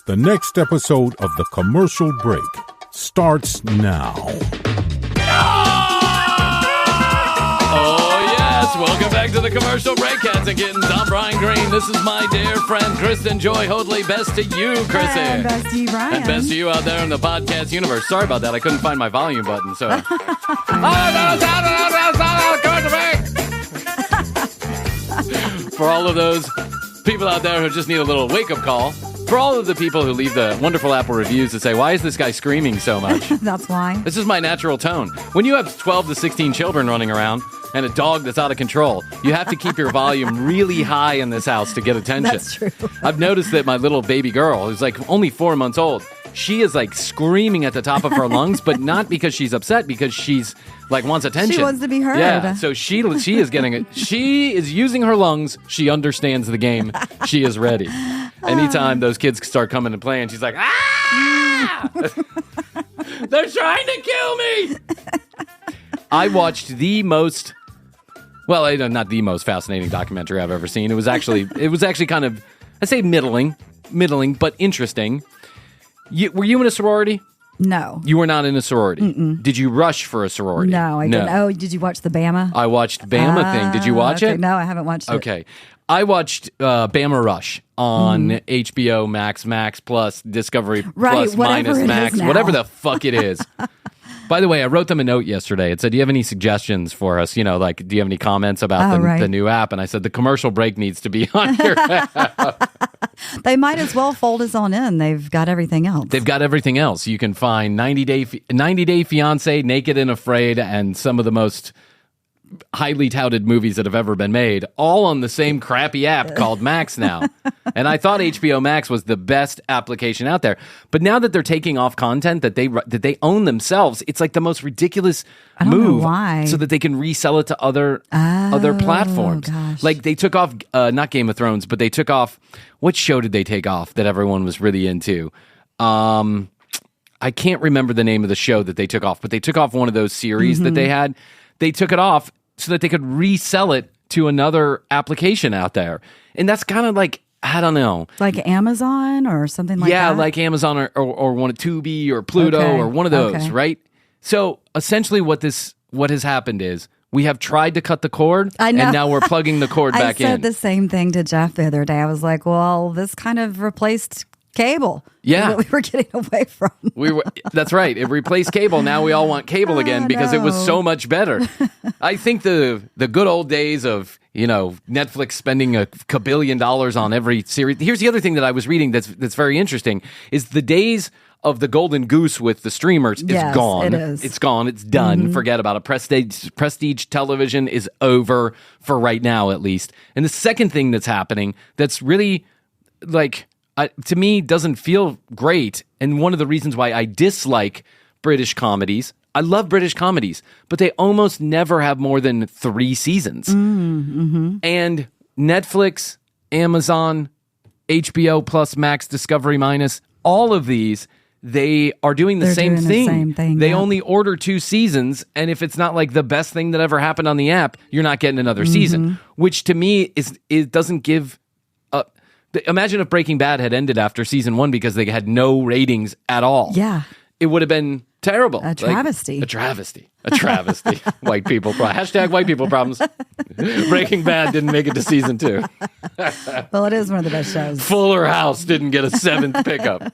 The next episode of The Commercial Break starts now. Oh, yes. Welcome back to The Commercial Break, cats and kittens. I'm Bryan Green. This is my dear friend, Kristen Joy Hoadley. Best to you, Krissy. And best to you, Bryan. And best to you out there in the podcast universe. Sorry about that. I couldn't find my volume button, so... For all of those people out there who just need a little wake-up call, for all of the people who leave the wonderful Apple reviews that say, why is this guy screaming so much? That's why. This is my natural tone. When you have 12 to 16 children running around and a dog that's out of control, you have to keep your volume really high in this house to get attention. That's true. I've noticed that my little baby girl, who's like only 4 months old, she is like screaming at the top of her lungs, but not because she's upset, because she's like wants attention. She wants to be heard. Yeah, so she is getting it. She is using her lungs. She understands the game. She is ready. Anytime those kids start coming and playing, she's like, ah! They're trying to kill me. I watched the most, well, not the most fascinating documentary I've ever seen. It was actually kind of, I'd say middling, but interesting. Were you in a sorority? No. You were not in a sorority. Mm-mm. Did you rush for a sorority? No, I didn't. Oh, did you watch the Bama? I watched Bama thing. Did you watch it? No, I haven't watched it. Okay. I watched Bama Rush on HBO Max Plus, Discovery Plus, minus Max, whatever the fuck it is. By the way, I wrote them a note yesterday. It said, do you have any suggestions for us? You know, like, do you have any comments about the new app? And I said, the commercial break needs to be on your app. They might as well fold us on in. They've got everything else. They've got everything else. You can find 90 Day Fiancé, Naked and Afraid, and some of the most highly touted movies that have ever been made, all on the same crappy app called Max now. And I thought HBO Max was the best application out there. But now that they're taking off content that they own themselves, it's like the most ridiculous move. Why? So that they can resell it to other platforms. Gosh. Like they took off, not Game of Thrones, but they took off, what show did they take off that everyone was really into? I can't remember the name of the show that they took off, but they took off one of those series that they had. They took it off so that they could resell it to another application out there. And that's kind of like, I don't know. Like Amazon or something like that? Yeah, like Amazon or one of Tubi or Pluto or one of those, right? So essentially what has happened is we have tried to cut the cord, and now we're plugging the cord back in. I said the same thing to Jeff the other day. I was like, well, this kind of replaced cable. Yeah. That we were getting away from. That's right. It replaced cable. Now we all want cable again because it was so much better. I think the good old days of, Netflix spending $1 billion on every series. Here's the other thing that I was reading that's very interesting is the days of the golden goose with the streamers is gone. It is. It's gone. It's done. Forget about it. Prestige television is over for right now, at least. And the second thing that's happening that's really to me, doesn't feel great. And one of the reasons why I dislike British comedies, I love British comedies, but they almost never have more than 3 seasons. And Netflix, Amazon, HBO Plus, Max, Discovery Minus, all of these, they are doing the same thing. They only order 2 seasons, and if it's not like the best thing that ever happened on the app, you're not getting another season, which to me it doesn't give. Imagine if Breaking Bad had ended after season 1 because they had no ratings at all. Yeah. It would have been terrible. A travesty. A travesty. White people problems. # white people problems. Breaking Bad didn't make it to season 2. Well, it is one of the best shows. Fuller House didn't get a 7th pickup.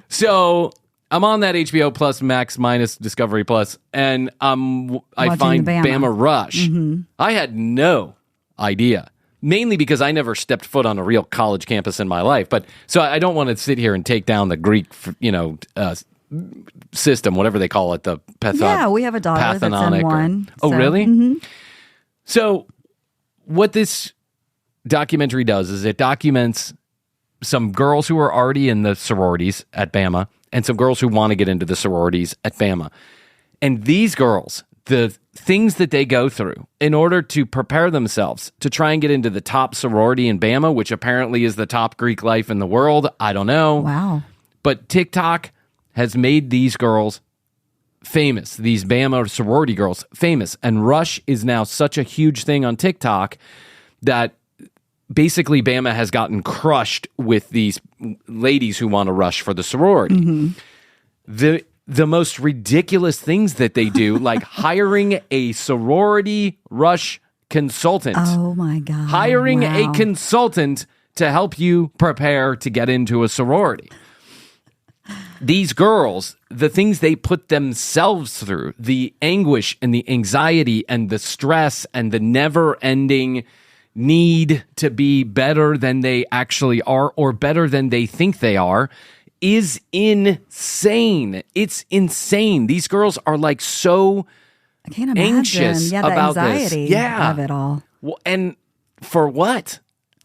So I'm on that HBO Plus, Max minus Discovery Plus, and I find Bama Rush. I had no idea. Mainly because I never stepped foot on a real college campus in my life. But so I don't want to sit here and take down the Greek, system, whatever they call it, yeah, we have a daughter that's in one. Oh, really? So what this documentary does is it documents some girls who are already in the sororities at Bama and some girls who want to get into the sororities at Bama. And these girls, the things that they go through in order to prepare themselves to try and get into the top sorority in Bama, which apparently is the top Greek life in the world. I don't know. Wow. But TikTok has made these girls famous, these Bama sorority girls famous. And Rush is now such a huge thing on TikTok that basically Bama has gotten crushed with these ladies who want to rush for the sorority. The most ridiculous things that they do, like hiring a sorority rush consultant. Oh my God. Hiring wow. a consultant to help you prepare to get into a sorority. These girls, the things they put themselves through, the anguish and the anxiety and the stress and the never-ending need to be better than they actually are or better than they think they are, is insane. It's insane. These girls are like so I can't imagine. anxious the about anxiety this. Yeah. of it all. Well, and for what?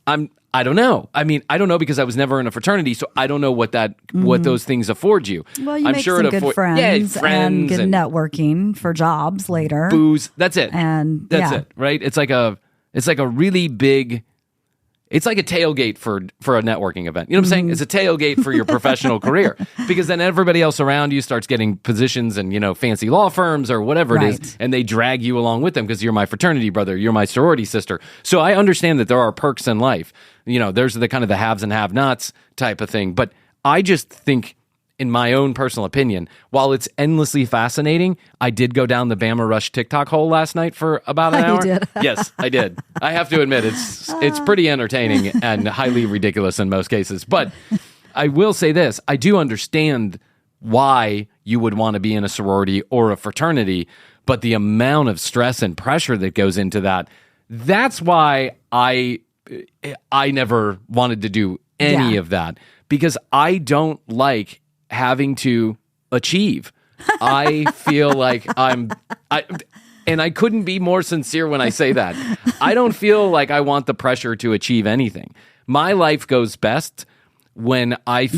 I don't know. I mean, I don't know because I was never in a fraternity, so I don't know what those things afford you. Well, you I'm make sure some good friends, and good networking for jobs later. Booze. That's it. And that's it, right? It's like a really big. It's like a tailgate for a networking event. You know what I'm saying? It's a tailgate for your professional career because then everybody else around you starts getting positions in, fancy law firms or whatever it is, and they drag you along with them because you're my fraternity brother, you're my sorority sister. So I understand that there are perks in life. There's the kind of the haves and have-nots type of thing. But I just think, in my own personal opinion, while it's endlessly fascinating, I did go down the Bama Rush TikTok hole last night for about an hour. You did? Yes, I did. I have to admit, it's pretty entertaining and highly ridiculous in most cases. But I will say this. I do understand why you would want to be in a sorority or a fraternity, but the amount of stress and pressure that goes into that's why I never wanted to do any of that, because I don't like having to achieve. I feel like and I couldn't be more sincere when I say that. I don't feel like I want the pressure to achieve anything. My life goes best when I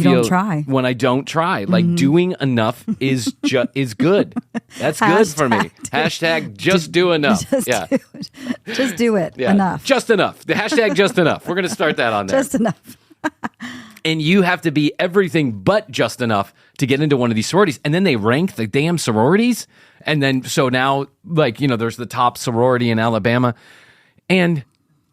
when I don't try. Like doing enough is good. That's good for me. Hashtag just do enough. Just do it. Enough. Just enough. The hashtag just enough. We're going to start that on there. Just enough. And you have to be everything but just enough to get into one of these sororities. And then they rank the damn sororities. And then, so now, there's the top sorority in Alabama. And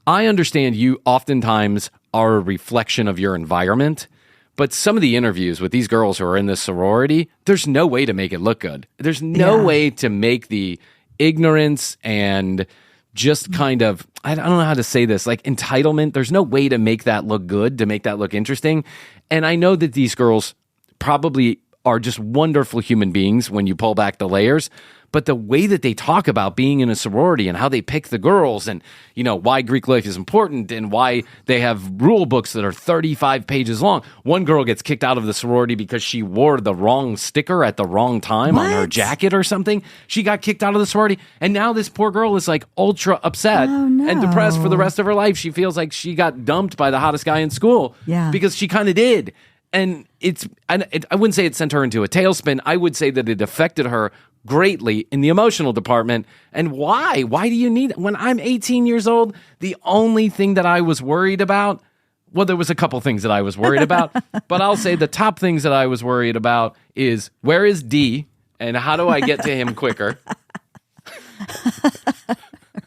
I understand you oftentimes are a reflection of your environment. But some of the interviews with these girls who are in this sorority, there's no way to make it look good. There's no way to make the ignorance and just kind of, I don't know how to say this, like entitlement. There's no way to make that look good, to make that look interesting. And I know that these girls probably are just wonderful human beings when you pull back the layers. But the way that they talk about being in a sorority and how they pick the girls and, why Greek life is important and why they have rule books that are 35 pages long. One girl gets kicked out of the sorority because she wore the wrong sticker at the wrong time on her jacket or something. She got kicked out of the sorority. And now this poor girl is like ultra upset and depressed for the rest of her life. She feels like she got dumped by the hottest guy in school because she kind of did. And I wouldn't say it sent her into a tailspin. I would say that it affected her greatly in the emotional department. And why? Why do you need it? When I'm 18 years old, the only thing that I was worried about, well, there was a couple things that I was worried about, but I'll say the top things that I was worried about is, where is D and how do I get to him quicker?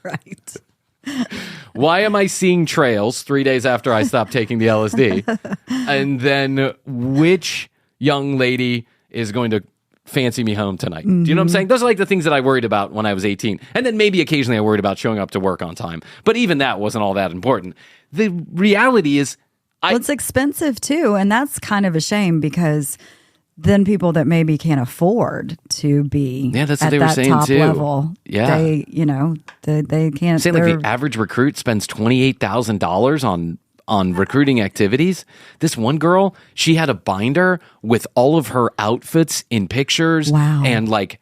Right. Why am I seeing trails 3 days after I stopped taking the LSD? And then which young lady is going to fancy me home tonight? Do you know what I'm saying? Those are like the things that I worried about when I was 18. And then maybe occasionally I worried about showing up to work on time. But even that wasn't all that important. The reality is it's expensive too. And that's kind of a shame because then people that maybe can't afford to be that's at what they were that saying top too. level, they can't. Saying like the average recruit spends $28,000 on recruiting activities. This one girl, she had a binder with all of her outfits in pictures and like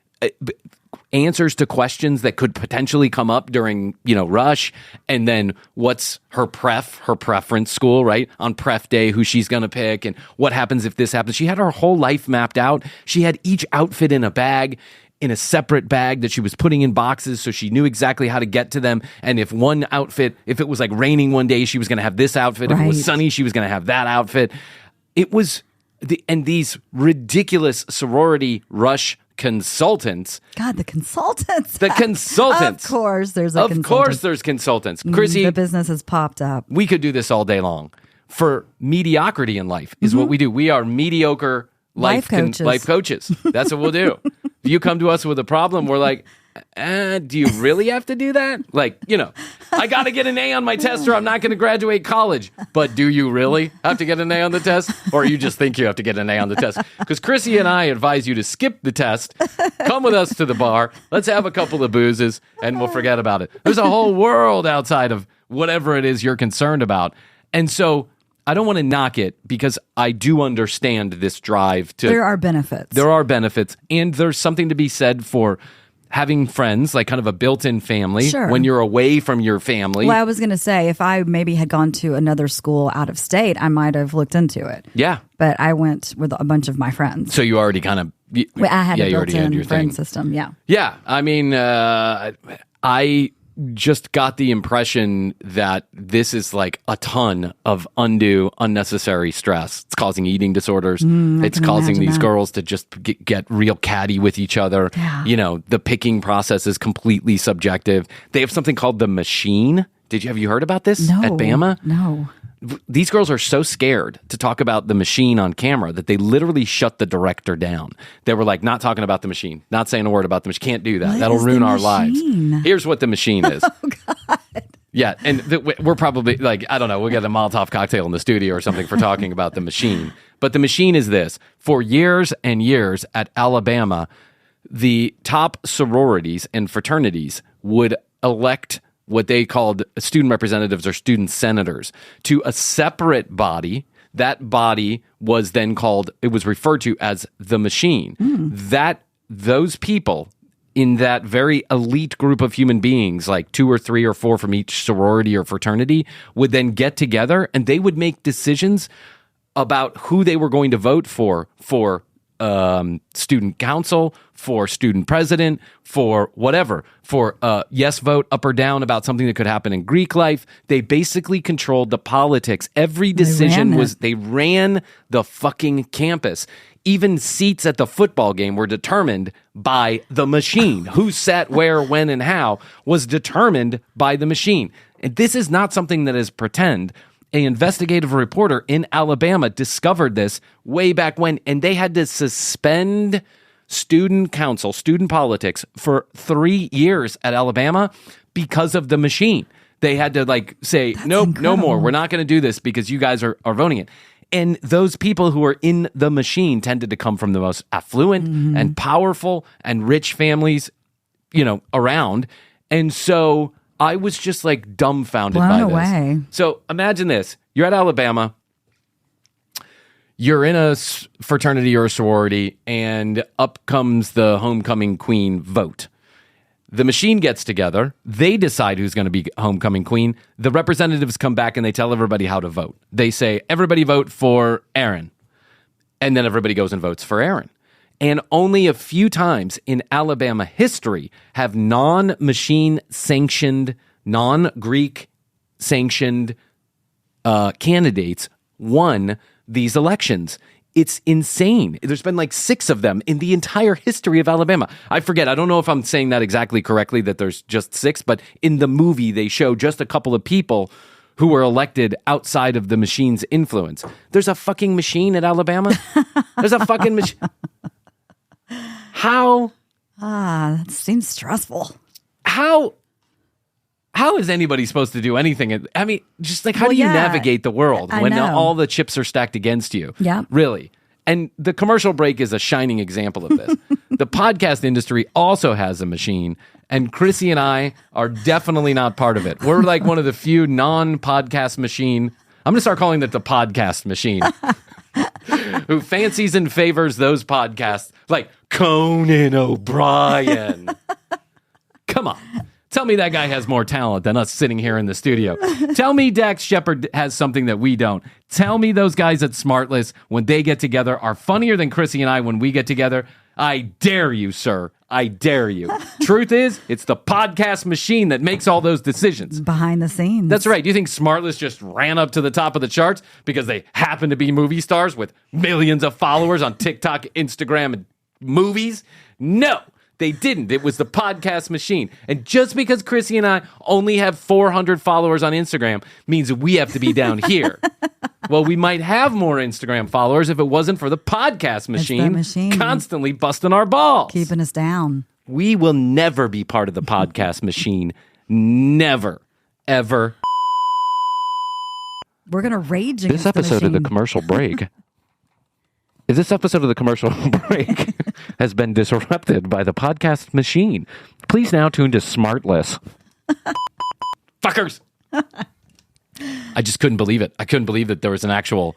answers to questions that could potentially come up during, rush. And then what's her preference school, right? On pref day, who she's going to pick and what happens if this happens. She had her whole life mapped out. She had each outfit in a bag, in a separate bag that she was putting in boxes, so she knew exactly how to get to them. And if one outfit, if it was like raining one day, she was going to have this outfit. If it was sunny, she was going to have that outfit. It was and these ridiculous sorority rush consultants. God, the consultants. The consultants. Of course, there's a consultant. Of course, there's consultants. Krissy, the business has popped up. we could do this all day long. For mediocrity in life is what we do. We are mediocre life coaches. That's what we'll do. If you come to us with a problem, we're like, do you really have to do that? Like, I got to get an A on my test or I'm not going to graduate college. But do you really have to get an A on the test? Or you just think you have to get an A on the test? Because Krissy and I advise you to skip the test, come with us to the bar, let's have a couple of boozes, and we'll forget about it. There's a whole world outside of whatever it is you're concerned about. And so I don't want to knock it because I do understand this drive to... There are benefits. There are benefits. And there's something to be said for having friends, like kind of a built-in family, when you're away from your family. Well, I was going to say, if I maybe had gone to another school out of state, I might have looked into it. Yeah. But I went with a bunch of my friends. So you already kind of... I had a built-in friend system, yeah. Yeah. I mean, I just got the impression that this is like a ton of undue, unnecessary stress. It's causing eating disorders. It's causing these girls to just get real catty with each other. Yeah. The picking process is completely subjective. They have something called the machine. Have you heard about this at Bama? No. These girls are so scared to talk about the machine on camera that they literally shut the director down. They were like, not talking about the machine, not saying a word about the machine. Can't do that. What That'll is ruin the our lives. machine? Here's what the machine is. Oh, God. Yeah, and we're probably like, I don't know, we'll get a Molotov cocktail in the studio or something for talking about the machine. But the machine is this. For years and years at Alabama, the top sororities and fraternities would elect what they called student representatives or student senators to a separate body. That body was then it was referred to as the machine. Those people in that very elite group of human beings, like 2 or 3 or 4 from each sorority or fraternity, would then get together and they would make decisions about who they were going to vote for student council, for student president, for whatever, for yes vote up or down about something that could happen in Greek life. They basically controlled the politics. Every decision they ran the fucking campus. Even seats at the football game were determined by the machine. Who sat where, when, and how was determined by the machine. And this is not something that is pretend. An investigative reporter in Alabama discovered this way back when, and they had to suspend student council, student politics for 3 years at Alabama because of the machine. They had to say, nope, no more. We're not going to do this because you guys are voting it. And those people who are in the machine tended to come from the most affluent and powerful and rich families, around. And so I was just dumbfounded by this. Away. So imagine this. You're at Alabama. You're in a fraternity or a sorority, and up comes the homecoming queen vote. The machine gets together. They decide who's going to be homecoming queen. The representatives come back and they tell everybody how to vote. They say, everybody vote for Aaron. And then everybody goes and votes for Aaron. And only a few times in Alabama history have non-machine sanctioned, non-Greek sanctioned candidates won these elections. It's insane. There's been 6 of them in the entire history of Alabama. I forget. I don't know if I'm saying that exactly correctly, that there's just 6, but in the movie, they show just a couple of people who were elected outside of the machine's influence. There's a fucking machine at Alabama? There's a fucking machine. How? That seems stressful. How is anybody supposed to do anything? I mean, just how do you navigate the world when all the chips are stacked against you? Yeah. Really. And the commercial break is a shining example of this. The podcast industry also has a machine, and Krissy and I are definitely not part of it. We're one of the few non-podcast machine. I'm going to start calling it the podcast machine. Who fancies and favors those podcasts like Conan O'Brien. Come on. Tell me that guy has more talent than us sitting here in the studio. Tell me Dax Shepard has something that we don't. Tell me those guys at Smartless, when they get together, are funnier than Krissy and I when we get together. I dare you, sir. I dare you. Truth is, it's the podcast machine that makes all those decisions. Behind the scenes. That's right. Do you think Smartless just ran up to the top of the charts because they happen to be movie stars with millions of followers on TikTok, Instagram, and movies? No, they didn't. It was the podcast machine. And just because Krissy and I only have 400 followers on Instagram means we have to be down here. Well, we might have more Instagram followers if it wasn't for the podcast machine, constantly busting our balls. Keeping us down. We will never be part of the podcast machine. Never, ever. We're going to rage against This episode the of the commercial break. This episode of the commercial break has been disrupted by the podcast machine. Please now tune to Smartless. Fuckers. I just couldn't believe it. I couldn't believe that there was an actual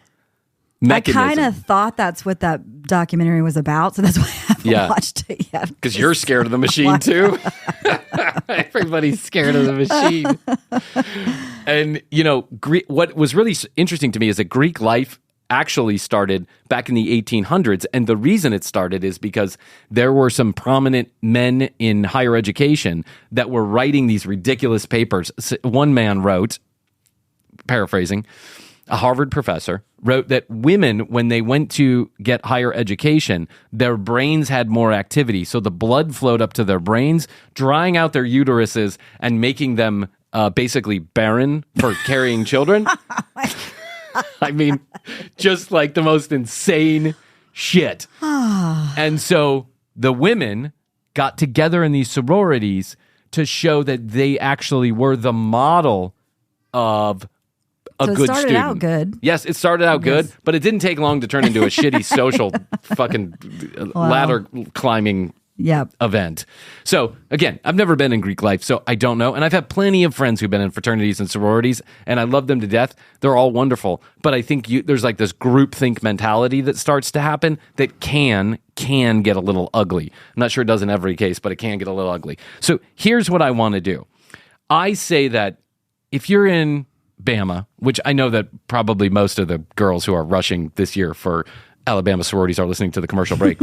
mechanism. I kind of thought that's what that documentary was about, so that's why I haven't watched it yet. Because you're scared of the machine, too. Everybody's scared of the machine. And, you know, what was really interesting to me is that Greek life actually started back in the 1800s. And the reason it started is because there were some prominent men in higher education that were writing these ridiculous papers. One man wrote, paraphrasing, a Harvard professor wrote that women, when they went to get higher education, their brains had more activity. So the blood flowed up to their brains, drying out their uteruses and making them basically barren for carrying children. I mean, just like the most insane shit. And so the women got together in these sororities to show that they actually were the model of a good student. It started out good. Yes, it started out good, but it didn't take long to turn into a shitty social fucking ladder climbing event. So, again, I've never been in Greek life, so I don't know. And I've had plenty of friends who've been in fraternities and sororities, and I love them to death. They're all wonderful. But I think there's like this groupthink mentality that starts to happen that can get a little ugly. I'm not sure it does in every case, but it can get a little ugly. So here's what I want to do. I say that if you're in Bama, which I know that probably most of the girls who are rushing this year for Alabama sororities are listening to the commercial break.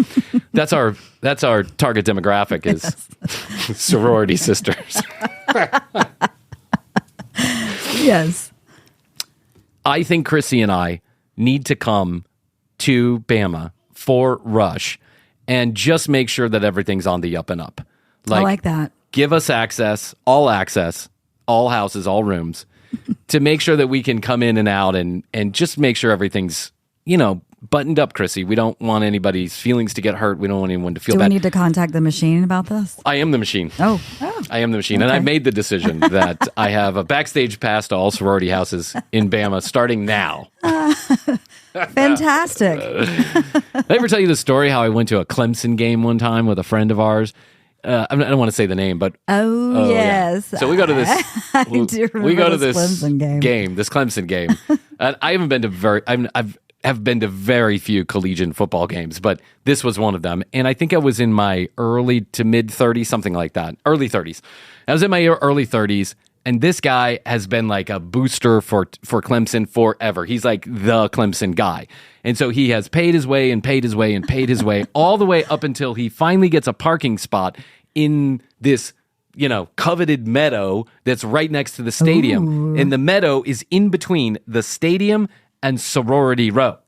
That's our target demographic is sorority sisters. Yes. I think Krissy and I need to come to Bama for Rush and just make sure that everything's on the up and up. I like that. Give us access, all houses, all rooms, to make sure that we can come in and out and just make sure everything's, buttoned up, Krissy. We don't want anybody's feelings to get hurt. We don't want anyone to feel bad. Do we need to contact the machine about this? I am the machine. Oh. I am the machine. Okay. And I made the decision that I have a backstage pass to all sorority houses in Bama starting now. Fantastic. Did I ever tell you the story how I went to a Clemson game one time with a friend of ours? I don't want to say the name, but oh yes. Yeah. So we go to this. I do remember this Clemson game. This Clemson game. And I haven't been to I've been to very few collegiate football games, but this was one of them. And I think I was in my early to mid 30s, something like that. Early 30s. I was in my early 30s, and this guy has been like a booster for Clemson forever. He's like the Clemson guy. And so he has paid his way and paid his way and paid his way all the way up until he finally gets a parking spot in this, coveted meadow that's right next to the stadium. Ooh. And the meadow is in between the stadium and sorority row.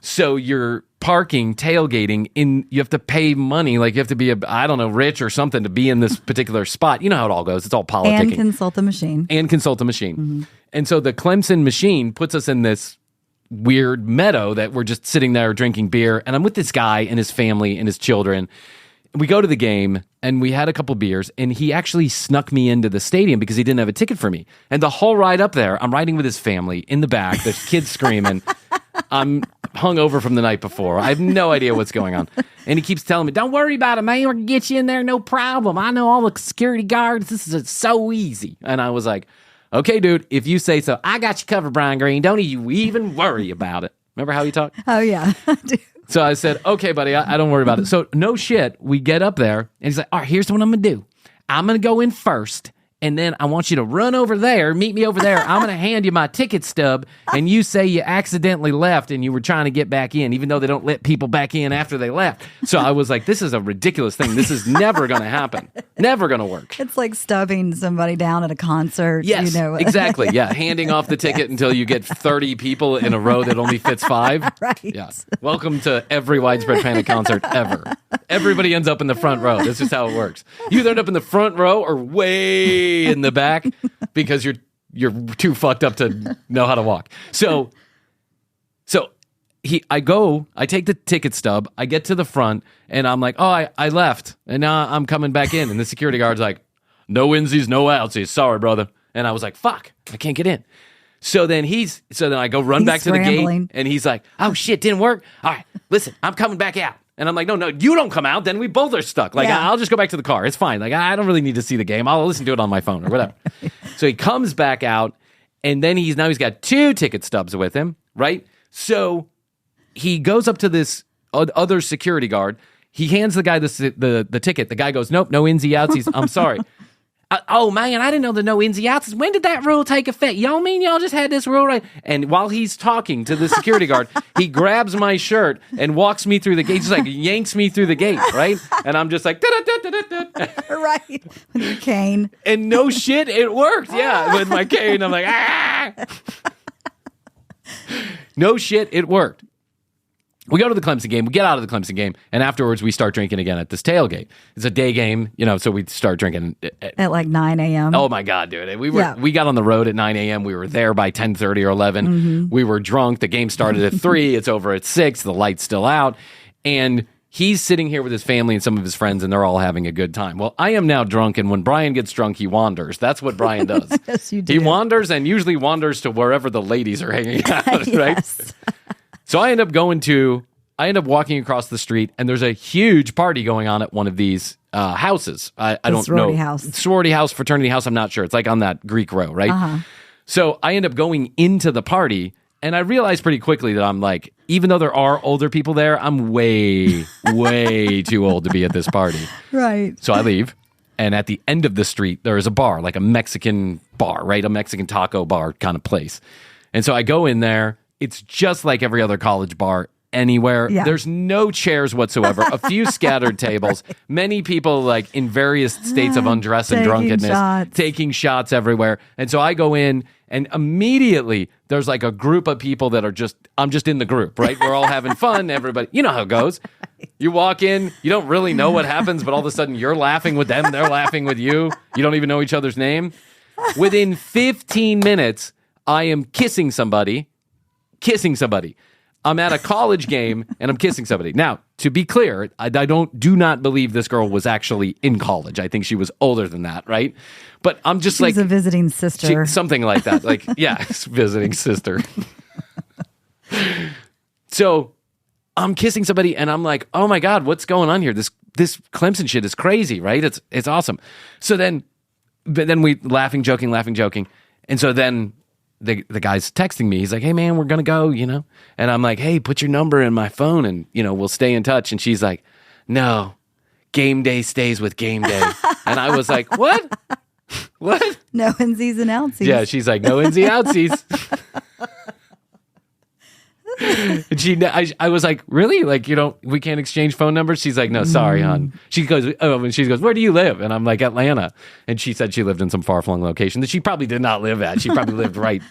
So you're parking, tailgating you have to pay money. Like you have to be rich or something to be in this particular spot. You know how it all goes. It's all politicking. And consult the machine. Mm-hmm. And so the Clemson machine puts us in this weird meadow that we're just sitting there drinking beer. And I'm with this guy and his family and his children. We go to the game and we had a couple beers, and he actually snuck me into the stadium because he didn't have a ticket for me. And the whole ride up there, I'm riding with his family in the back. There's kids screaming. I'm hungover from the night before. I have no idea what's going on. And he keeps telling me, don't worry about it, man. We're going to get you in there. No problem. I know all the security guards. This is so easy. And I was like, okay, dude, if you say so. I got you covered, Brian Green. Don't you even worry about it. Remember how he talked? Oh, yeah. I do. So I said, okay, buddy, I don't worry about it. So no shit, we get up there, and he's like, all right, here's what I'm going to do. I'm going to go in first, and then I want you to run over there, meet me over there. I'm going to hand you my ticket stub, and you say you accidentally left and you were trying to get back in, even though they don't let people back in after they left. So I was like, this is a ridiculous thing. This is never going to happen. Never going to work. It's like stubbing somebody down at a concert. Yes, exactly. Yeah, handing off the ticket until you get 30 people in a row that only fits 5. Right. Yeah. Welcome to every Widespread Panic concert ever. Everybody ends up in the front row. That's just how it works. You either end up in the front row or way in the back because you're too fucked up to know how to walk. So I take the ticket stub, I get to the front, and I'm like, oh, I left, and now I'm coming back in. And the security guard's like, no insies, no outsies. Sorry, brother. And I was like, fuck, I can't get in. So then I go run back to the gate, and he's like, oh, shit, didn't work? All right, listen, I'm coming back out. And I'm like, no, you don't come out. Then we both are stuck. Like, I'll just go back to the car. It's fine. Like, I don't really need to see the game. I'll listen to it on my phone or whatever. So he comes back out, and then he's got 2 ticket stubs with him, right? So he goes up to this other security guard. He hands the guy the ticket. The guy goes, nope, no insy outsies. I'm sorry. Oh, man, I didn't know the no insy outsies. When did that rule take effect? Y'all mean y'all just had this rule right? And while he's talking to the security guard, he grabs my shirt and walks me through the gate. Just like yanks me through the gate, right? And I'm just like, right, with your cane. And no shit, it worked. Yeah, with my cane. I'm like, ah. No shit, it worked. We go to the Clemson game. We get out of the Clemson game, and afterwards we start drinking again at this tailgate. It's a day game, so we start drinking at like 9 a.m. Oh my God, dude! We got on the road at 9 a.m. We were there by 10:30 or 11. Mm-hmm. We were drunk. The game started at 3. It's over at 6. The light's still out, and he's sitting here with his family and some of his friends, and they're all having a good time. Well, I am now drunk, and when Brian gets drunk, he wanders. That's what Brian does. Yes, you do. He wanders, and usually wanders to wherever the ladies are hanging out. Right? So I end up walking across the street, and there's a huge party going on at one of these houses. I don't know. Sorority house, fraternity house, I'm not sure. It's like on that Greek row, right? Uh-huh. So I end up going into the party, and I realized pretty quickly that I'm like, even though there are older people there, I'm way, way too old to be at this party. Right. So I leave, and at the end of the street, there is a bar, like a Mexican bar, right? A Mexican taco bar kind of place. And so I go in there. It's just like every other college bar anywhere. Yeah. There's no chairs whatsoever. A few scattered tables. Right. Many people like in various states of undress and drunkenness, taking shots everywhere. And so I go in, and immediately there's like a group of people that are I'm just in the group, right? We're all having fun. Everybody, you know how it goes. You walk in, you don't really know what happens, but all of a sudden you're laughing with them. They're laughing with you. You don't even know each other's name. Within 15 minutes, I am kissing somebody. I'm at a college game and I'm kissing somebody. Now, to be clear, I do not believe this girl was actually in college. I think she was older than that, right? But I'm just She's a visiting sister. Something like that. Like, yeah, visiting sister. So I'm kissing somebody and I'm like, oh my God, what's going on here? This Clemson shit is crazy, right? It's awesome. So then we laughing, joking. And so then the guy's texting me. He's like, hey, man, we're going to go, And I'm like, hey, put your number in my phone and, we'll stay in touch. And she's like, no, game day stays with game day. And I was like, what? What? No insies and outsies. Yeah, she's like, no insy outsies. And I was like, really? Like, we can't exchange phone numbers? She's like, no, sorry, hon. She goes, where do you live? And I'm like, Atlanta. And she said she lived in some far-flung location that she probably did not live at. She probably lived right,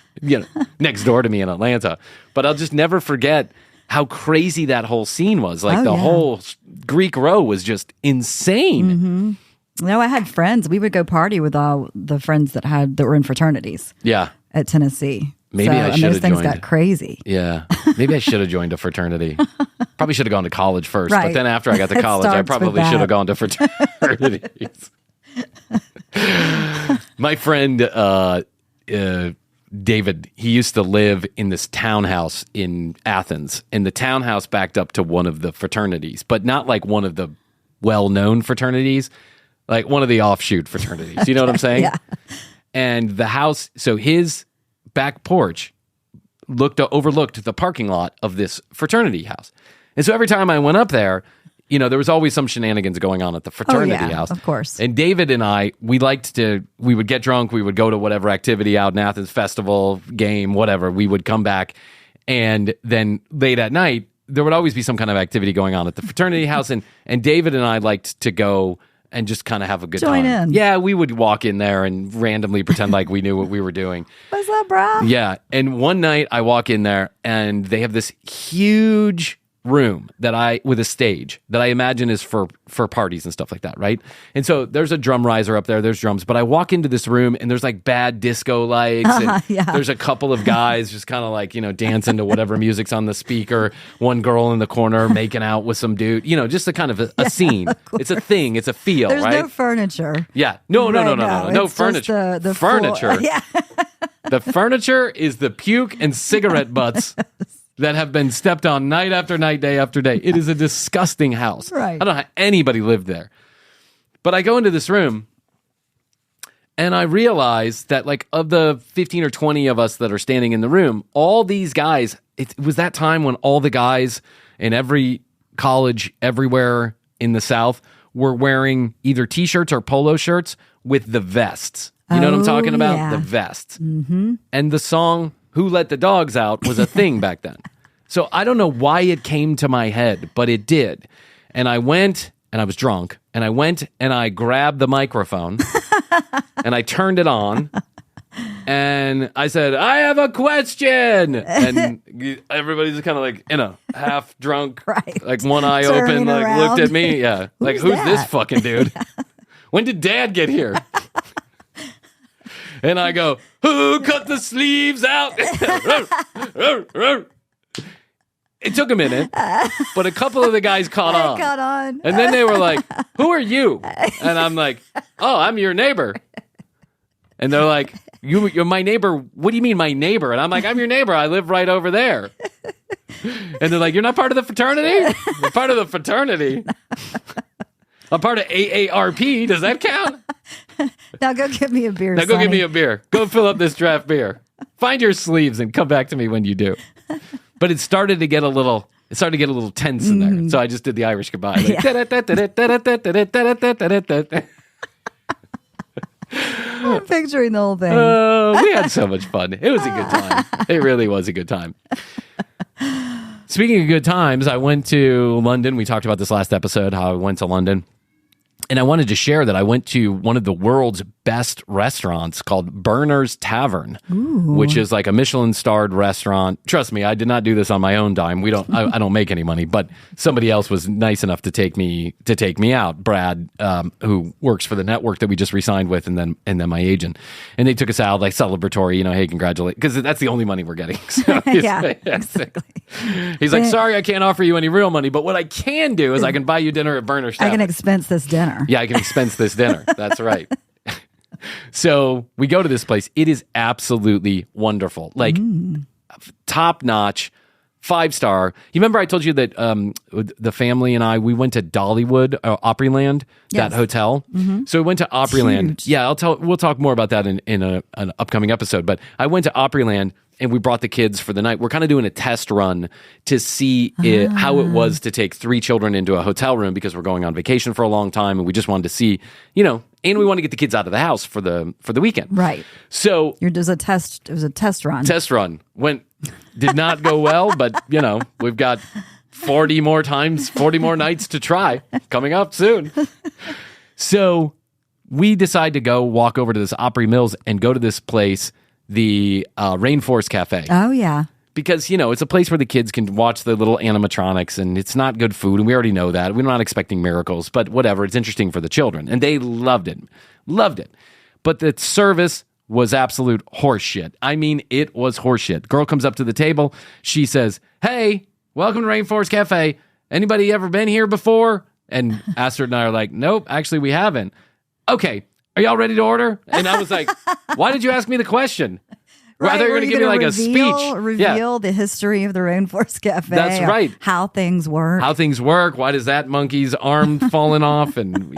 next door to me in Atlanta. But I'll just never forget how crazy that whole scene was. Like, whole Greek row was just insane. Mm-hmm. No, I had friends. We would go party with all the friends that were in fraternities. Yeah. At Tennessee. Maybe I should have joined. Those things got crazy. Yeah. Maybe I should have joined a fraternity. Probably should have gone to college first. Right. But then after I got to college, I probably should have gone to fraternities. My friend David, he used to live in this townhouse in Athens. And the townhouse backed up to one of the fraternities. But not like one of the well-known fraternities. Like one of the offshoot fraternities. You know what I'm saying? Yeah. And the house, so his back porch overlooked the parking lot of this fraternity house. And so every time I went up there, there was always some shenanigans going on at the fraternity house. Of course. And David and I, we would get drunk, we would go to whatever activity out in Athens, festival, game, whatever. We would come back, and then late at night, there would always be some kind of activity going on at the fraternity house. And David and I liked to go and just kind of have a good Join time. in. Yeah, we would walk in there and randomly pretend like we knew what we were doing. What's up, bro? Yeah. And one night I walk in there and they have this huge room with a stage that I imagine is for parties and stuff like that, right? And so there's a drum riser up there, there's drums, but I walk into this room and there's like bad disco lights and there's a couple of guys just kind of like, dancing to whatever music's on the speaker, one girl in the corner making out with some dude, just a kind of a scene. It's a thing, it's a feel, There's right? no furniture. Yeah. No It's furniture. just the furniture. Yeah. The furniture is the puke and cigarette butts that have been stepped on night after night, day after day. It is a disgusting house. Right. I don't know how anybody lived there. But I go into this room and I realize that like of the 15 or 20 of us that are standing in the room, all these guys, it was that time when all the guys in every college everywhere in the South were wearing either T-shirts or polo shirts with the vests. You know what I'm talking about? Yeah. The vests. Mm-hmm. And the song Who Let the Dogs Out was a thing back then. So I don't know why it came to my head, but it did. And I went, and I was drunk, and I went and I grabbed the microphone and I turned it on and I said, I have a question. And everybody's kind of like, half drunk, Right. like one eye Turning open, like around. looked at me. Yeah. Who's this that? fucking dude? When did Dad get here? And I go, who cut the sleeves out? It took a minute, but a couple of the guys caught on. Caught on. And then they were like, who are you? And I'm like, oh, I'm your neighbor. And they're like, you're my neighbor. What do you mean my neighbor? And I'm like, I'm your neighbor. I live right over there. And they're like, you're not part of the fraternity? You're part of the fraternity. I'm part of AARP. Does that count? Now go get me a beer. Now go Sonny. get me a beer. Go fill up this draft beer. Find your sleeves and come back to me when you do. But it started to get a little tense in there. So I just did the Irish goodbye. Like, I'm picturing the whole thing. we had so much fun. It was a good time. It really was a good time. Speaking of good times, I went to London. We talked about this last episode, how I went to London. And I wanted to share that I went to one of the world's best restaurants called Berner's Tavern, which is like a Michelin-starred restaurant. Trust me, I did not do this on my own dime. I don't make any money, but somebody else was nice enough to take me out. Brad, who works for the network that we just re-signed with, and then my agent, and they took us out like celebratory. Hey, congratulate, because that's the only money we're getting. So Exactly. He's like, sorry, I can't offer you any real money, but what I can do is I can buy you dinner at Berner's Tavern. I can expense this dinner. Yeah, I can expense this dinner. That's right. So we go to this place. It is absolutely wonderful. Like top notch, 5-star. You remember I told you that the family and we went to Dollywood, Opryland, that hotel. Mm-hmm. So we went to Opryland. Huge. Yeah, we'll talk more about that in an upcoming episode. But I went to Opryland and we brought the kids for the night. We're kind of doing a test run to see how it was to take 3 children into a hotel room because we're going on vacation for a long time and we just wanted to see, and we want to get the kids out of the house for the weekend. Right. So It was a test run. Test run did not go well, but we've got 40 more nights to try coming up soon. So we decide to go walk over to this Opry Mills and go to this place, the Rainforest Cafe. Oh, yeah. Because, it's a place where the kids can watch the little animatronics, and it's not good food, and we already know that. We're not expecting miracles, but whatever. It's interesting for the children. And they loved it. Loved it. But the service was absolute horseshit. I mean, it was horseshit. Girl comes up to the table. She says, hey, welcome to Rainforest Cafe. Anybody ever been here before? And Astrid and I are like, nope, actually we haven't. Okay, are y'all ready to order? And I was like, why did you ask me the question? Right, I thought you were going to give me like a speech. Reveal the history of the Rainforest Cafe. That's right. How things work. Why does that monkey's arm fallen off? And,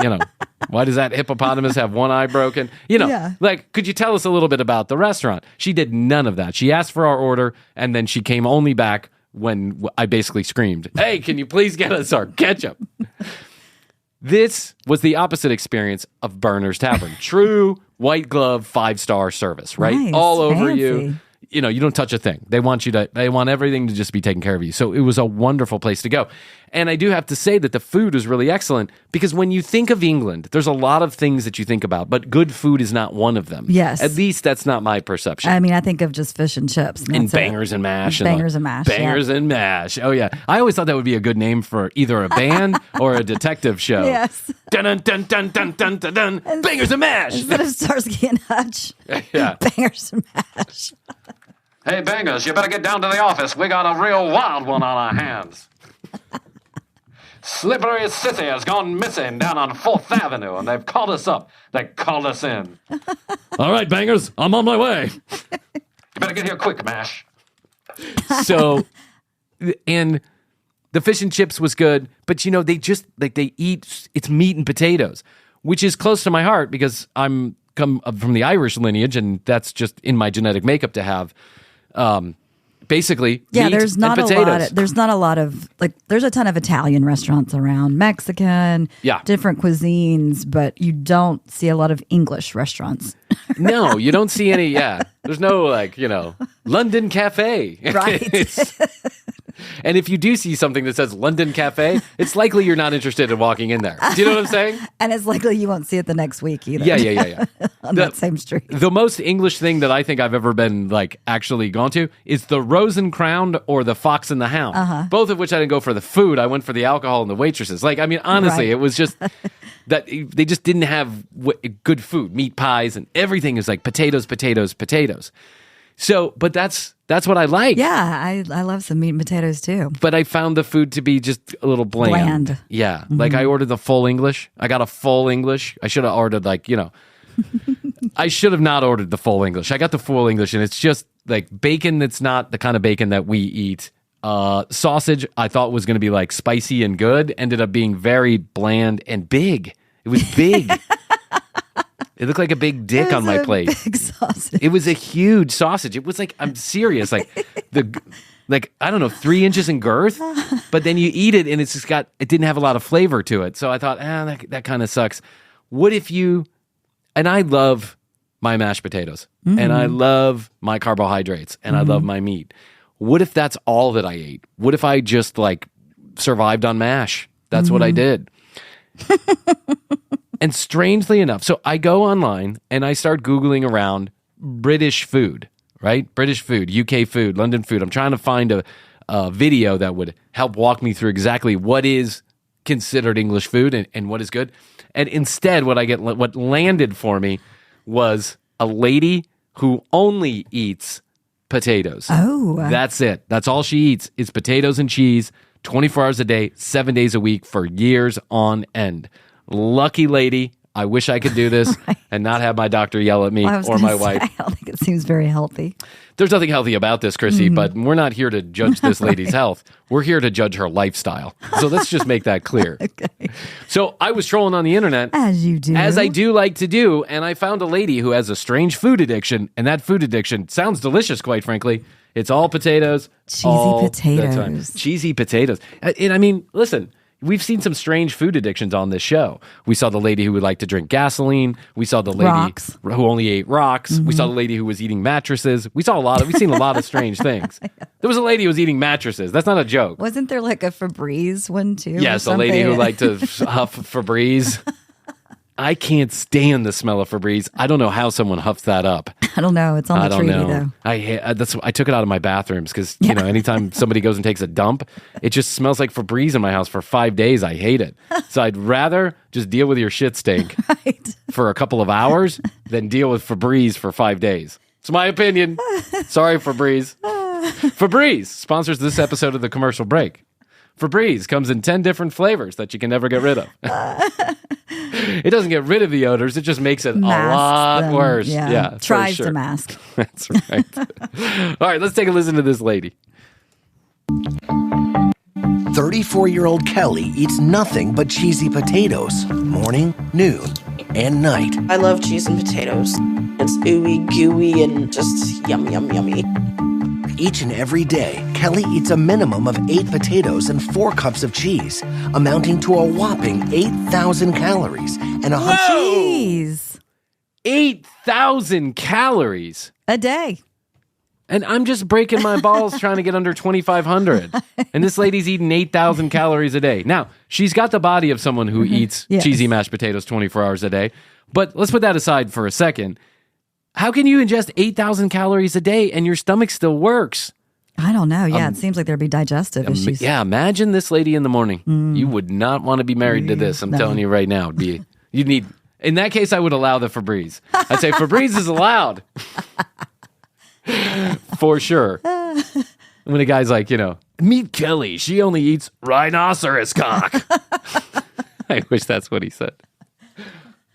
why does that hippopotamus have one eye broken? Like, could you tell us a little bit about the restaurant? She did none of that. She asked for our order, and then she came only back when I basically screamed, hey, can you please get us our ketchup? This was the opposite experience of Berner's Tavern. True white glove 5-star service, right? Nice, all over fancy. you. you don't touch a thing. They want everything to just be taken care of you. So it was a wonderful place to go. And I do have to say that the food was really excellent because when you think of England, there's a lot of things that you think about, but good food is not one of them. Yes. At least that's not my perception. I mean, I think of just fish and chips. And bangers and mash. Bangers and mash. Bangers and mash. Oh, yeah. I always thought that would be a good name for either a band or a detective show. Yes. Dun, dun, dun, dun, dun, dun, dun, dun. Bangers and mash. Instead of Starsky and Hutch. Yeah. Bangers and mash. Hey, Bangers, you better get down to the office. We got a real wild one on our hands. Slippery Sissy has gone missing down on 4th Avenue, and they've called us up. They called us in. All right, Bangers, I'm on my way. You better get here quick, Mash. So, and the fish and chips was good, but they just, they eat, it's meat and potatoes, which is close to my heart because I'm come from the Irish lineage, and that's just in my genetic makeup to have, basically, meat there's not and potatoes. there's not a lot of there's a ton of Italian restaurants around, Mexican, different cuisines, but you don't see a lot of English restaurants. No, you don't see any. Yeah, there's no London Cafe, right? And if you do see something that says London Cafe, it's likely you're not interested in walking in there. Do you know what I'm saying? And it's likely you won't see it the next week either. Yeah. On that same street. The most English thing that I think I've ever been actually gone to is the Rose and Crown or the Fox and the Hound. Both of which I didn't go for the food. I went for the alcohol and the waitresses. Honestly, Right. It was just that they just didn't have good food, meat pies, and everything is potatoes, potatoes, potatoes. So, but that's what I like. Yeah, I love some meat and potatoes too. But I found the food to be just a little bland. Yeah. Mm-hmm. I ordered the full English. I got a full English. I should have ordered I should have not ordered the full English. I got the full English, and it's just bacon that's not the kind of bacon that we eat. Sausage I thought was going to be spicy and good. Ended up being very bland and big. It was big. It looked like a big dick on my plate. Big sausage. It was a huge sausage. It was I'm serious. I don't know, 3 inches in girth, but then you eat it and it's just it didn't have a lot of flavor to it. So I thought, that kind of sucks. What if and I love my mashed potatoes and I love my carbohydrates and I love my meat. What if that's all that I ate? What if I just survived on mash? That's what I did. And strangely enough, so I go online and I start Googling around British food, right? British food, UK food, London food. I'm trying to find a video that would help walk me through exactly what is considered English food and what is good. And instead, what landed for me was a lady who only eats potatoes. Oh. That's it. That's all she eats is potatoes and cheese, 24 hours a day, 7 days a week for years on end. Lucky lady. I wish I could do this and not have my doctor yell at me or my wife. I don't think it seems very healthy. There's nothing healthy about this, Krissy, but we're not here to judge this lady's health. We're here to judge her lifestyle. So let's just make that clear. Okay. So I was trolling on the internet. As you do. As I do like to do, and I found a lady who has a strange food addiction, and that food addiction sounds delicious, quite frankly. It's all potatoes. Cheesy potatoes. Cheesy potatoes. And I mean, listen, we've seen some strange food addictions on this show. We saw the lady who would like to drink gasoline. We saw the lady who only ate rocks. Mm-hmm. We saw the lady who was eating mattresses. We've seen a lot of strange things. There was a lady who was eating mattresses. That's not a joke. Wasn't there a Febreze one too? Yes, a lady who liked to huff Febreze. I can't stand the smell of Febreze. I don't know how someone huffs that up. I don't know. It's on the treaty, though. I took it out of my bathrooms because anytime somebody goes and takes a dump, it just smells like Febreze in my house for 5 days. I hate it. So I'd rather just deal with your shit stink for a couple of hours than deal with Febreze for 5 days. It's my opinion. Sorry, Febreze. Febreze sponsors this episode of The Commercial Break. Febreze comes in 10 different flavors that you can never get rid of. It doesn't get rid of the odors. It just makes it a lot worse. Yeah, tries to mask. That's right. All right, let's take a listen to this lady. 34-year-old Kelly eats nothing but cheesy potatoes, morning, noon, and night. I love cheese and potatoes. It's ooey gooey and just yum, yum, yummy. Each and every day, Kelly eats a minimum of 8 potatoes and 4 cups of cheese, amounting to a whopping 8,000 calories and Jeez. 8,000 calories a day. And I'm just breaking my balls trying to get under 2,500. And this lady's eating 8,000 calories a day. Now, she's got the body of someone who eats cheesy mashed potatoes 24 hours a day. But let's put that aside for a second. How can you ingest 8,000 calories a day and your stomach still works? I don't know. Yeah, it seems like there'd be digestive issues. Yeah, imagine this lady in the morning. You would not want to be married to this. I'm telling you right now. You'd need... In that case, I would allow the Febreze. I'd say Febreze is allowed. For sure. When a guy's like, meet Kelly. She only eats rhinoceros cock. I wish that's what he said.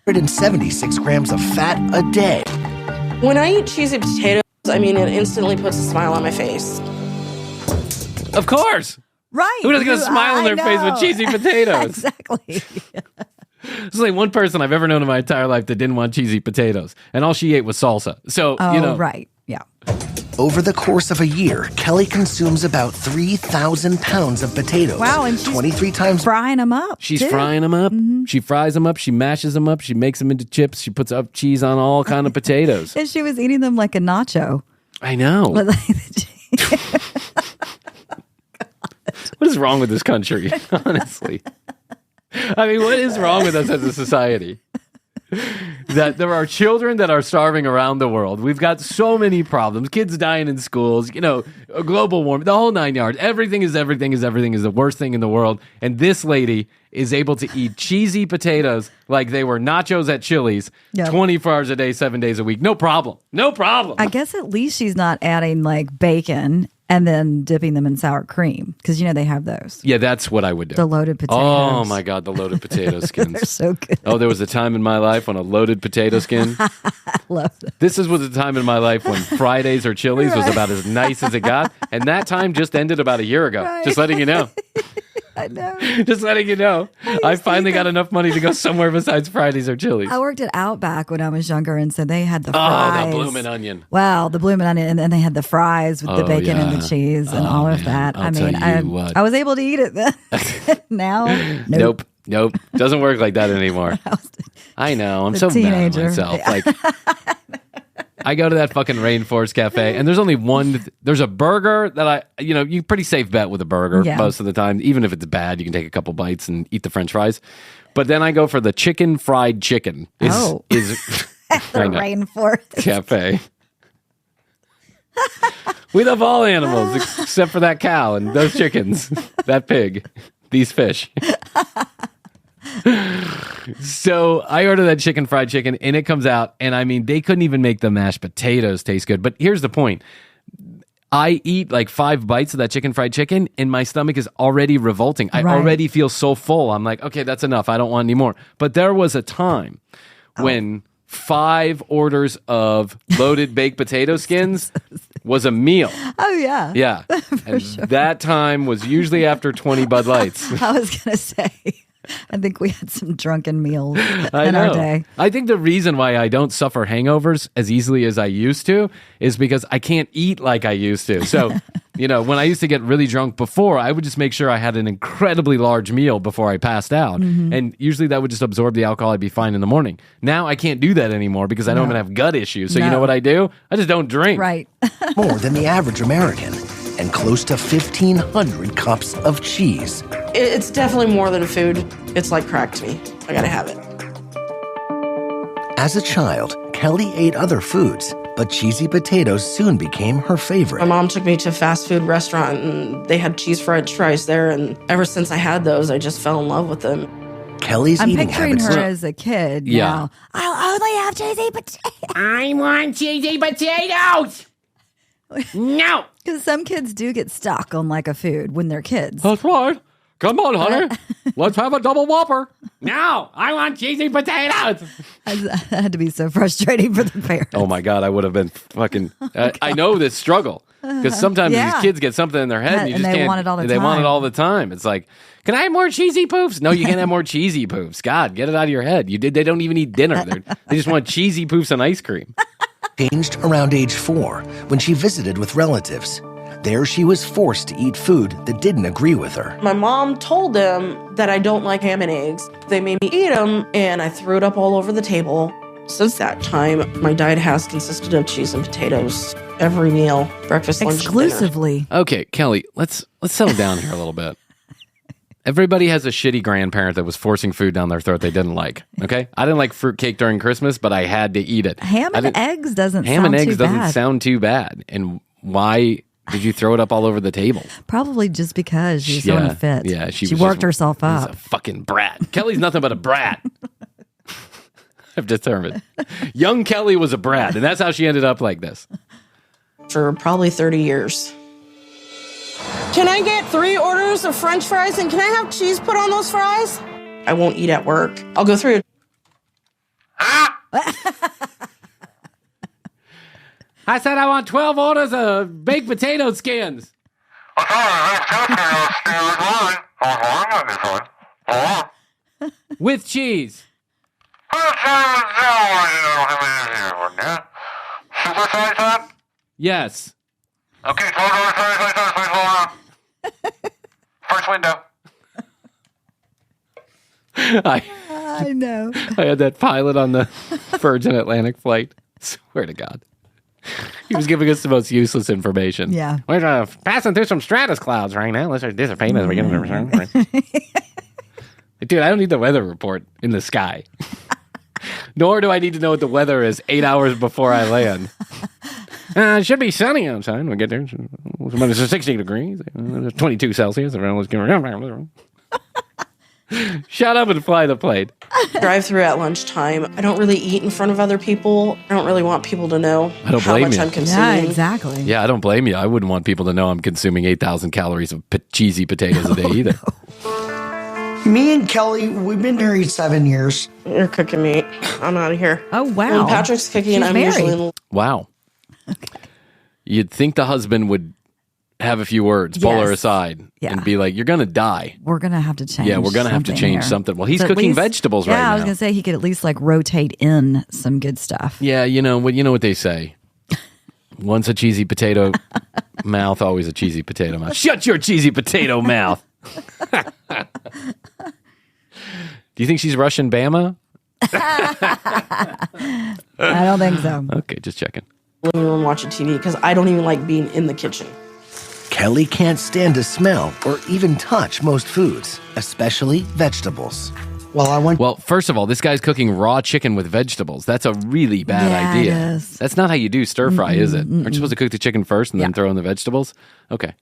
176 grams of fat a day. When I eat cheesy potatoes, it instantly puts a smile on my face. Of course. Right. Who doesn't get a smile on their face with cheesy potatoes? Exactly. There's only one person I've ever known in my entire life that didn't want cheesy potatoes, and all she ate was salsa. So, right. Yeah. Over the course of a year, Kelly consumes about 3,000 pounds of potatoes. Wow, and she's 23 times frying them up. She's frying them up. Mm-hmm. She fries them up. She mashes them up. She makes them into chips. She puts up cheese on all kind of potatoes. And she was eating them like a nacho. I know. What is wrong with this country, honestly? What is wrong with us as a society? That there are children that are starving around the world. We've got so many problems. Kids dying in schools, global warming, the whole 9 yards. Everything is the worst thing in the world. And this lady is able to eat cheesy potatoes like they were nachos at Chili's 24 hours a day, 7 days a week. No problem. No problem. I guess at least she's not adding like bacon and then dipping them in sour cream because they have those. Yeah, that's what I would do. The loaded potatoes. Oh my God, the loaded potato skins. They're so good. Oh, there was a time in my life when a loaded potato skin. I love them. This was a time in my life when Fridays or Chili's was about as nice as it got. And that time just ended about a year ago. Right. Just letting you know. I know. Just letting you know. I finally got enough money to go somewhere besides Fridays or Chili's. I worked at Outback when I was younger, and so they had the fries. Oh, the bloomin' onion. Wow, the bloomin' onion. And they had the fries with the bacon and the cheese and all of that. I was able to eat it then. Now, nope. Doesn't work like that anymore. I know. I'm so mad at myself. I go to that fucking Rainforest Cafe, and there's only one. There's a burger that you pretty safe bet with a burger most of the time. Even if it's bad, you can take a couple bites and eat the French fries. But then I go for the chicken fried chicken. Is the Rainforest Cafe. We love all animals except for that cow and those chickens, that pig, these fish. So I order that chicken fried chicken, and it comes out, and they couldn't even make the mashed potatoes taste good. But here's the point. I eat like 5 bites of that chicken fried chicken, and my stomach is already revolting. I already feel so full. I'm like, okay, that's enough. I don't want any more. But there was a time when 5 orders of loaded baked potato skins was a meal. Oh, yeah. Yeah. And that time was usually after 20 Bud Lights. I was going to say... I think we had some drunken meals in our day. I think the reason why I don't suffer hangovers as easily as I used to is because I can't eat like I used to. So, when I used to get really drunk before, I would just make sure I had an incredibly large meal before I passed out. Mm-hmm. And usually that would just absorb the alcohol. I'd be fine in the morning. Now I can't do that anymore because I don't even have gut issues. So you know what I do? I just don't drink. Right. More than the average American. And close to 1,500 cups of cheese. It's definitely more than food. It's like crack to me. I gotta have it. As a child, Kelly ate other foods, but cheesy potatoes soon became her favorite. My mom took me to a fast food restaurant, and they had cheese fried fries there, and ever since I had those, I just fell in love with them. Kelly's eating picturing habits. her as a kid. Yeah. Now. I'll only have cheesy potatoes. I want cheesy potatoes. No. Because some kids do get stuck on like a food when they're kids. That's right. Come on, honey. Let's have a double Whopper. No, I want cheesy potatoes. That had to be so frustrating for the parents. Oh my God, I would have been fucking... I know this struggle. Because sometimes these kids get something in their head and you just they can't... want it all the time. They want it all the time. It's like, can I have more cheesy poofs? No, you can't have more cheesy poofs. God, get it out of your head. They don't even eat dinner. They just want cheesy poofs and ice cream. Changed around age 4 when she visited with relatives. There she was forced to eat food that didn't agree with her. My mom told them that I don't like ham and eggs. They made me eat them, and I threw it up all over the table. Since that time, my diet has consisted of cheese and potatoes. every meal, breakfast, lunch, Exclusively. Okay, Kelly, let's settle down here a little bit. Everybody has a shitty grandparent that was forcing food down their throat they didn't like. Okay, I didn't like fruitcake during Christmas, but I had to eat it. Ham and eggs doesn't sound too bad. And why did you throw it up all over the table? Probably just because she was so unfit. Yeah, she worked herself up. She's a fucking brat. Kelly's nothing but a brat. I've determined. Young Kelly was a brat, and that's how she ended up like this. For probably 30 years. Can I get 3 orders of French fries, and can I have cheese put on those fries? I won't eat at work. I'll go through it. I said I want 12 orders of baked potato skins. With cheese. Yes. Okay, first window. I know. I had that pilot on the Virgin Atlantic flight. Swear to God. He was giving us the most useless information. Yeah. We're passing through some stratus clouds right now. Let's dissipate as we get into Dude, I don't need the weather report in the sky. Nor do I need to know what the weather is 8 hours before I land. It should be sunny outside when we get there. It's 60 degrees, 22 Celsius. Shut up and fly the plane. Drive through at lunchtime. I don't really eat in front of other people. I don't really want people to know how much I'm consuming. Yeah, exactly. Yeah, I don't blame you. I wouldn't want people to know I'm consuming 8,000 calories of cheesy potatoes a day either. Me and Kelly, we've been married 7 years. You're cooking meat. I'm out of here. Oh, wow. When Patrick's cooking, I'm usually... Wow. Okay. You'd think the husband would have a few words, pull her aside, and be like, you're going to die. We're going to have to change. Yeah, we're going to have to change something. Well, he's so cooking vegetables right now. Yeah, I was going to say he could at least like rotate in some good stuff. Yeah, you know what they say. Once a cheesy potato mouth, always a cheesy potato mouth. Shut your cheesy potato mouth. Do you think she's Russian Bama? I don't think so. Okay, just checking. Living room watching TV because I don't even like being in the kitchen. Kelly can't stand to smell or even touch most foods, especially vegetables. Well, first of all, this guy's cooking raw chicken with vegetables. That's a really bad idea. It is. That's not how you do stir fry, is it? Aren't you supposed to cook the chicken first and then throw in the vegetables? Okay.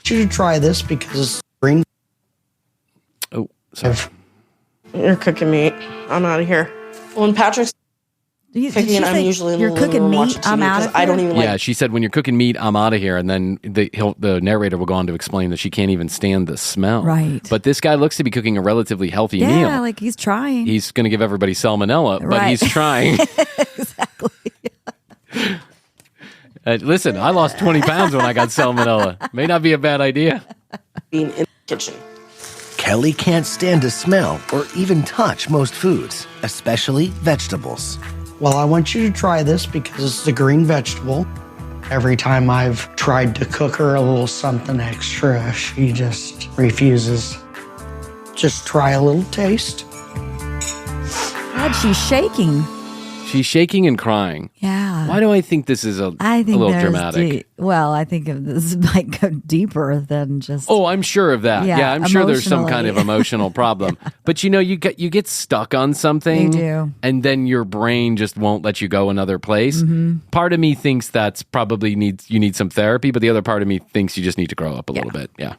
You should try this because green. Oh, sorry. You're cooking meat. I'm out of here. When Patrick's cooking, I'm usually in the living room watching TV because I don't even like... Yeah, she said, when you're cooking meat, I'm out of here. And then the narrator will go on to explain that she can't even stand the smell. Right. But this guy looks to be cooking a relatively healthy meal. Yeah, like he's trying. He's going to give everybody salmonella, but he's trying. Exactly. Listen, I lost 20 pounds when I got salmonella. May not be a bad idea. Being in the kitchen. Kelly can't stand to smell or even touch most foods, especially vegetables. Well, I want you to try this because it's a green vegetable. Every time I've tried to cook her a little something extra, she just refuses. Just try a little taste. God, she's shaking. She's shaking and crying. Yeah. Why do I think this is a little dramatic? I think this might go deeper than just... Oh, I'm sure of that. Yeah, I'm sure there's some kind of emotional problem. Yeah. But you get stuck on something. You do. And then your brain just won't let you go another place. Mm-hmm. Part of me thinks that's probably you need some therapy, but the other part of me thinks you just need to grow up a little bit. Yeah.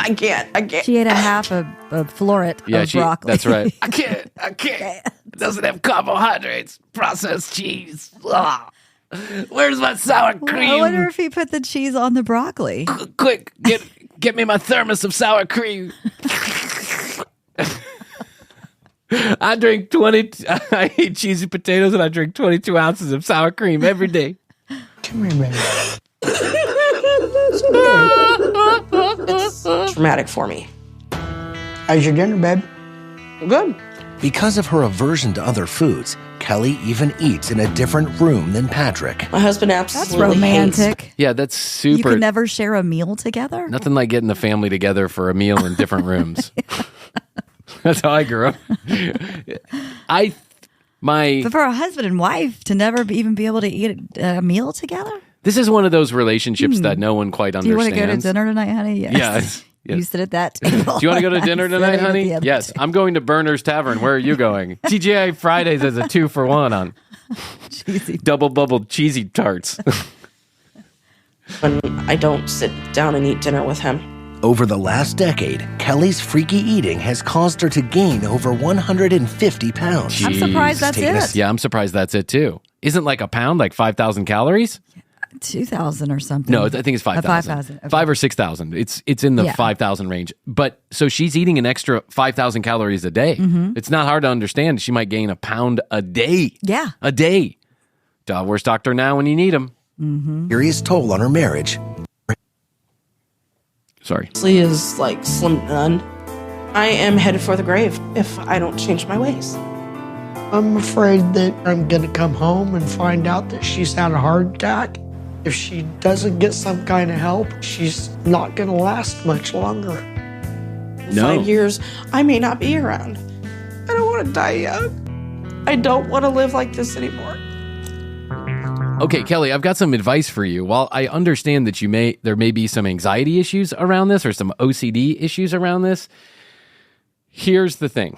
I can't. She ate a half a floret of broccoli. That's right. I can't. It doesn't have carbohydrates. Processed cheese. Ugh. Where's my sour cream? I wonder if he put the cheese on the broccoli. Quick, get me my thermos of sour cream. I eat cheesy potatoes and I drink 22 ounces of sour cream every day. Come here, baby. It's traumatic for me. How's your dinner, babe? Good. Because of her aversion to other foods, Kelly even eats in a different room than Patrick. My husband absolutely That's romantic. hates. Yeah, that's super. You can never share a meal together? Nothing like getting the family together for a meal in different rooms. That's how I grew up. But for a husband and wife to never even be able to eat a meal together? This is one of those relationships that no one quite understands. Do you want to go to dinner tonight, honey? Yes. You sit at that table. Do you want to go to dinner tonight, honey? Yes. I'm going to Berner's Tavern. Where are you going? TGI Fridays is a 2-for-1 on double bubbled cheesy tarts. When I don't sit down and eat dinner with him. Over the last decade, Kelly's freaky eating has caused her to gain over 150 pounds. Jeez. I'm surprised that's it. Yeah, I'm surprised that's it too. Isn't like a pound like 5,000 calories? 2,000 or something. No, I think it's 5,000. 5,000. Okay. 5 or 6,000. It's in the 5,000 range. But so she's eating an extra 5,000 calories a day. Mm-hmm. It's not hard to understand. She might gain a pound a day. Yeah. A day. Where's Doctor Now when you need him? Mm-hmm. Serious toll on her marriage. Sorry. He is like slim to none. I am headed for the grave if I don't change my ways. I'm afraid that I'm going to come home and find out that she's had a heart attack. If she doesn't get some kind of help, she's not going to last much longer. In 5 years, I may not be around. I don't want to die young. I don't want to live like this anymore. Okay, Kelly, I've got some advice for you. While I understand that there may be some anxiety issues around this or some OCD issues around this, here's the thing.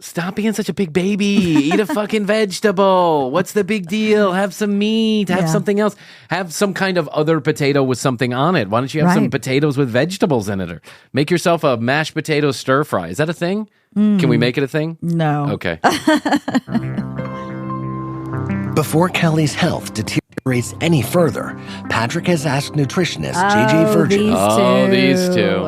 Stop being such a big baby. Eat a fucking vegetable. What's the big deal? Have some meat. Have something else. Have some kind of other potato with something on it. Why don't you have some potatoes with vegetables in it? Or make yourself a mashed potato stir fry. Is that a thing? Can we make it a thing? No. Okay. Before Kelly's health deteriorates any further, Patrick has asked nutritionist JJ Virgin these two.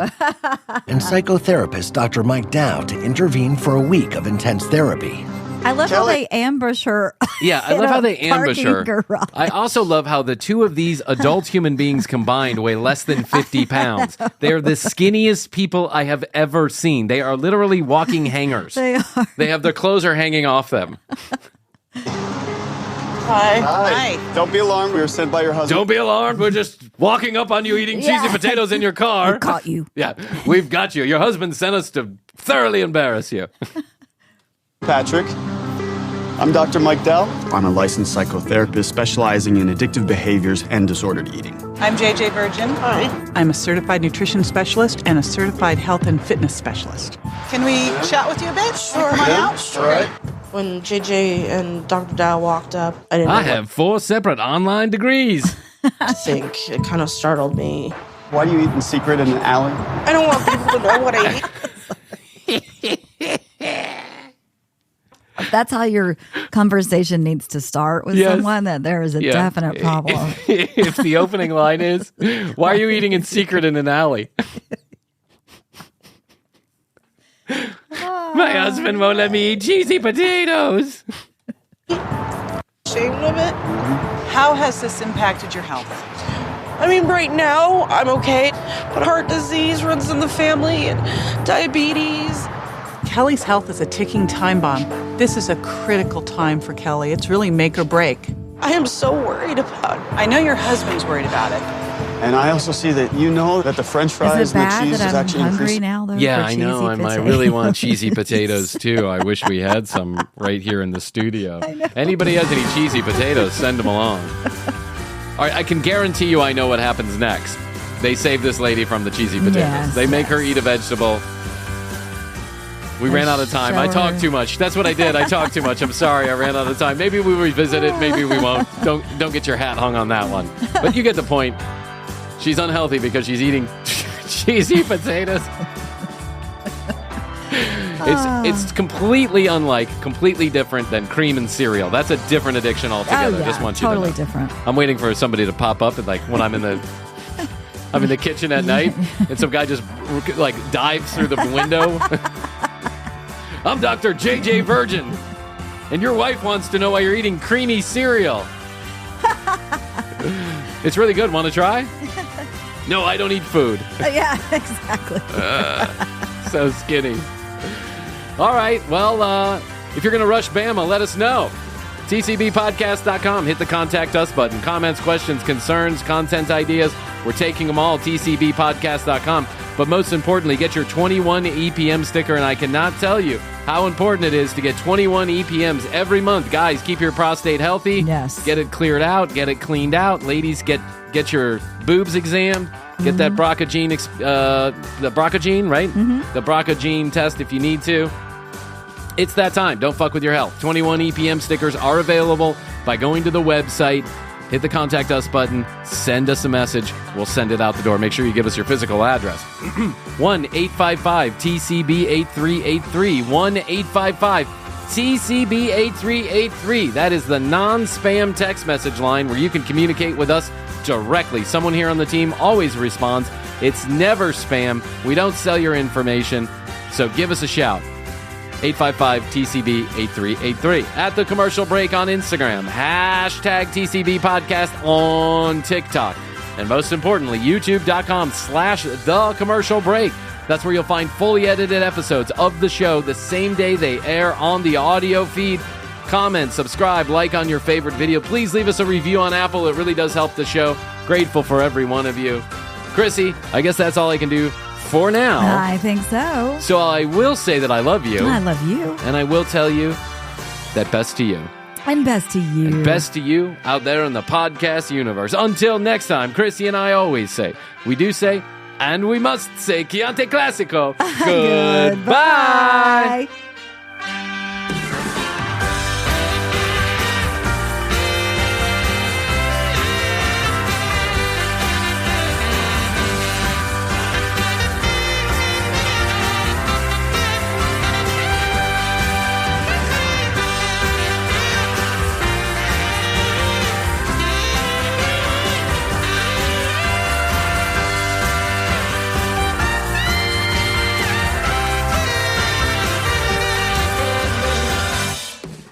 and psychotherapist Dr. Mike Dow to intervene for a week of intense therapy. I love how they ambush her. Yeah, I love how they ambush her. Garage. I also love how the two of these adult human beings combined weigh less than 50 pounds. They are the skinniest people I have ever seen. They are literally walking hangers. They are. They have their clothes are hanging off them. Hi. Don't be alarmed. We were sent by your husband. Don't be alarmed. We're just walking up on you eating cheesy potatoes in your car. We caught you. Yeah, we've got you. Your husband sent us to thoroughly embarrass you. Patrick, I'm Dr. Mike Dell. I'm a licensed psychotherapist specializing in addictive behaviors and disordered eating. I'm JJ Virgin. Hi. I'm a certified nutrition specialist and a certified health and fitness specialist. Can we chat with you a bit? Sure. Am I out? All right. When JJ and Dr. Dow walked up, I didn't know I have 4 separate online degrees. I think it kind of startled me. Why do you eat in secret in an alley? I don't want people to know what I eat. That's how your conversation needs to start with someone, that there is a definite problem. If the opening line is, why are you eating in secret in an alley? My husband won't let me eat cheesy potatoes. Ashamed of it. How has this impacted your health? I mean, right now, I'm okay. But heart disease runs in the family and diabetes. Kelly's health is a ticking time bomb. This is a critical time for Kelly. It's really make or break. I am so worried about it. I know your husband's worried about it. And I also see that you know that the French fries Is it and the bad cheese that is I'm actually hungry increasing. now, though? Yeah, for I know. cheesy I really want cheesy potatoes, too. I wish we had some right here in the studio. Anybody has any cheesy potatoes, send them along. All right, I can guarantee you I know what happens next. They save this lady from the cheesy potatoes. Yes, they make her eat a vegetable. We ran out of time. I talked too much. That's what I did. I talked too much. I'm sorry. I ran out of time. Maybe we'll revisit it. Maybe we won't. Don't get your hat hung on that one. But you get the point. She's unhealthy because she's eating cheesy potatoes. It's completely completely different than cream and cereal. That's a different addiction altogether. Oh, yeah, Just want you totally to know. different. I'm waiting for somebody to pop up and when I'm in the kitchen at night and some guy just dives through the window. I'm Dr. JJ Virgin, and your wife wants to know why you're eating creamy cereal. It's really good. Want to try? No, I don't eat food. Yeah, exactly. So skinny. All right. Well, if you're going to rush Bama, let us know. TCBpodcast.com. Hit the contact us button. Comments, questions, concerns, content ideas. We're taking them all. TCBpodcast.com. But most importantly, get your 21 EPM sticker, and I cannot tell you how important it is to get 21 EPMs every month. Guys, keep your prostate healthy. Yes. Get it cleared out. Get it cleaned out. Ladies, get your boobs examined. Get that BRCA gene, the BRCA gene, right? The BRCA gene test if you need to. It's that time. Don't fuck with your health. 21 EPM stickers are available by going to the website. Hit the Contact Us button. Send us a message. We'll send it out the door. Make sure you give us your physical address. 1-855-TCB-8383. 1-855-TCB-8383. That is the non-spam text message line where you can communicate with us directly. Someone here on the team always responds. It's never spam. We don't sell your information. So give us a shout. 855-TCB-8383. At The Commercial Break on Instagram. Hashtag TCB Podcast on TikTok. And most importantly, YouTube.com/The Commercial Break. That's where you'll find fully edited episodes of the show the same day they air on the audio feed. Comment, subscribe, like on your favorite video. Please leave us a review on Apple. It really does help the show. Grateful for every one of you. Krissy, I guess that's all I can do for now. I think so. So I will say that I love you. I love you. And I will tell you that best to you. And best to you. And best to you out there in the podcast universe. Until next time, Krissy and I always say, we do say, and we must say, Chianti Classico. Goodbye.